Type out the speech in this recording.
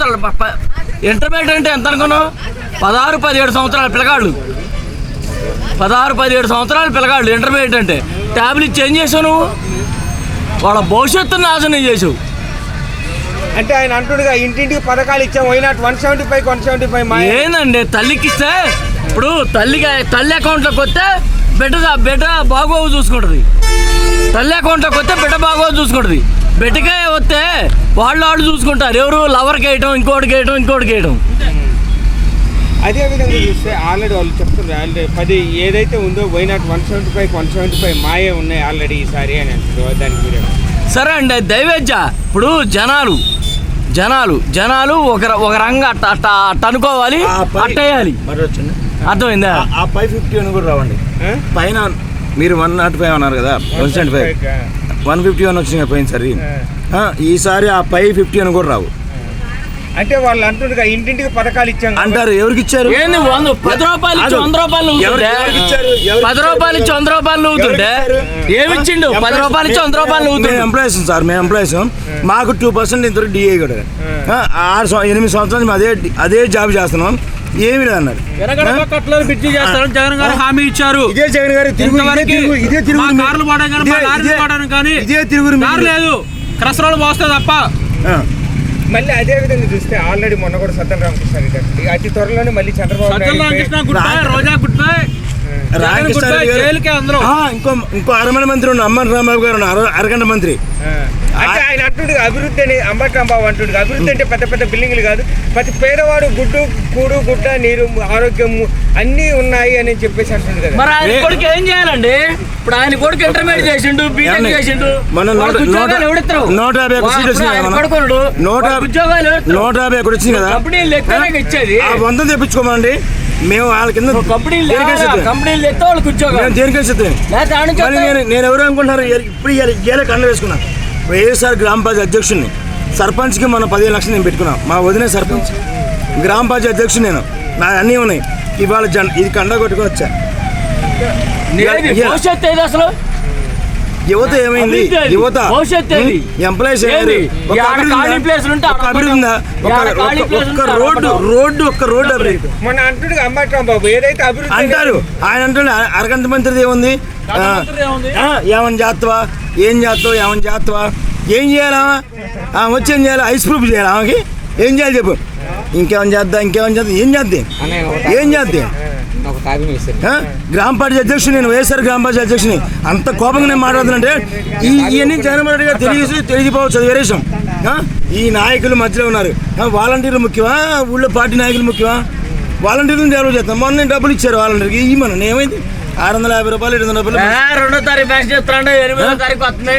సంవత్సరాలు ఇంటర్మీడియట్ అంటే ఎంత అనుకున్నావు? 16-17 సంవత్సరాల పిల్లగాళ్ళు, 16-17 సంవత్సరాల పిల్లగాళ్ళు ఇంటర్మీడియట్ అంటే. ట్యాబ్లు ఇచ్చి ఏం చేసావు నువ్వు? వాళ్ళ భవిష్యత్తును నాశనం చేసావు. అంటే ఆయన అంటుండగా ఇంటింటికి పథకాలు ఇచ్చాం, వైనాట్ 175 ఏందండి? తల్లికి ఇస్తే ఇప్పుడు తల్లి అకౌంట్లోకి వస్తే బిడ్డ బాగోగు చూసుకుంటుంది. తల్లి అకౌంట్లోకి వస్తే బిడ్డ బాగోగు చూసుకుంటుంది. బిడ్డకే వస్తే వాళ్ళు చూసుకుంటారు. ఎవరు లవర్కి వేయటం, ఇంకోటికి వేయటం. అదేవిధంగా చూస్తే ఆల్రెడీ వాళ్ళు చెప్తున్నారు, ఆల్రెడీ 10 ఏదైతే ఉందో వైనాట్ 175 మాయే ఉన్నాయి ఆల్రెడీ ఈసారి అని అంటారు. దానికి మీరు సరే అండి, దైవేజ్య. ఇప్పుడు జనాలు ఒక రంగు అట్ట అనుకోవాలి, అట్టేయాలి. అర్థమైందా? ఆ 550 అని కూడా రావండి. పైన మీరు 105 అన్నారు కదా, 175 151 వచ్చినాయి పోయినసారి. ఈసారి ఆ 550 అని కూడా రావు. అంటే వాళ్ళు అంటుండగా ఇంటింటికి పథకాలు ఇచ్చాం అంటారు. ఎవరికి ఇచ్చారు? 10 రూపాయలు ఇచ్చి 100 రూపాయలు 10 రూపాయలు ఇచ్చి 100 రూపాయలు నవ్వుతుంటే ఏమిచ్చిండు? 10 రూపాయలు ఇచ్చి 100 రూపాయలు నవ్వుతుంది. మేము ఎంప్లాయీస్ సార్, మేము ఎంప్లాయీస్. మాకు 2% ఇంతవరకు డిఏ కూడా 8 సంవత్సరాలు మేము అదే జాబ్ చేస్తున్నాం. ఏమి లేదన్నారు. జగన్ గారు హామీ ఇచ్చారు. ఇదే జగన్ గారు లేదు, క్రసరాలు పోస్తే తప్ప. మళ్ళీ అదే విధంగా చూస్తే ఆల్రెడీ మొన్న కూడా సత్యం రామకృష్ణ రెడ్డి అతి త్వరలోనే మళ్ళీ చంద్రబాబు ఇంకో అరమణ మంత్రి ఉన్న అమ్మన్ రాంబాబు గారు ఉన్నారు, అరగంట మంత్రి. అంటే ఆయన అంటుండే అభివృద్ధి అని అంబటి రాంబాబు అంటుండే. అభివృద్ధి అంటే పెద్ద పెద్ద బిల్డింగ్లు కాదు, ప్రతి పేదవాడు గుడ్డ నీరు ఆరోగ్యము అన్నీ ఉన్నాయి అని చెప్పేసి అంటుండే కదా. మరి ఆయన కొడుకు ఏం చేయాలండి? ఇప్పుడు ఆయన కొడుకు ఇంటర్మీడియట్ చేసిండు, బీటెక్ చేసిండు. 150 సీట్లు వచ్చినాయి కదా, 150 వచ్చింది కదా. కంపెనీలు ఎక్కువ ఇచ్చేది 100 తెప్పించుకోమండి. మేము వాళ్ళ కింద కంపెనీలు ఎత్తే వాళ్ళకి ఉద్యోగం దేనికేస్తుంది. నేను ఎవరు అనుకుంటున్నారు? ఇప్పుడు ఇవాళ కండ వేసుకున్నా. వైఎస్ఆర్ గ్రామ పంచాయతీ అధ్యక్షుడిని, సర్పంచ్కి మనం 15 లక్షలు నేను పెట్టుకున్నా. మా వదిన సర్పంచ్, గ్రామ పంచాయతీ అధ్యక్షుడు నేను. నా అన్నీ ఉన్నాయి. ఇవాళ ఇది కండ కొట్టుకొని వచ్చా. అసలు యువత ఏమైంది? యువత ఎంప్లాయీస్ రోడ్డు మన అంటుండే అంబటి రాంబాబు ఏదైతే అభివృద్ధి అంటారు. ఆయన అంటుండే అరగంట మంత్రిది ఏముంది? ఏమని చేస్తావా, ఏం చేస్తావా, ఏం చేయాలా? వచ్చి ఏం చేయాలి? ఐస్ ప్రూఫ్ చేయాలి. ఆమెకి ఏం చేయాలి చెప్పు? ఇంకేమని చేద్దాం? ఏం చేద్దాం? గ్రామ పంచాయతీ అధ్యక్షుడు నేను, వైఎస్ఆర్ గ్రామ పంచాయతీ అధ్యక్షుని. అంత కోపంగా నేను మాట్లాడుతున్నంటే ఇవన్నీ జగన్మోహన్ రెడ్డి గారు తెలియకపోవచ్చు, అది వేరే విషయం. ఈ నాయకులు మధ్యలో ఉన్నారు. వాలంటీర్లు ముఖ్యమా, ఊళ్ళో పార్టీ నాయకులు ముఖ్యమా? వాలంటీర్లను డెవలప్ చేస్తాం. మొన్న డబ్బులు ఇచ్చారు వాలంటీర్కి. ఈ మనం ఏమైంది? 650 రూపాయలు 700 రూపాయలు 2వ తారీఖు బ్యాచ్ చెప్తారంటే 8వ తారీఖు వస్తుంది.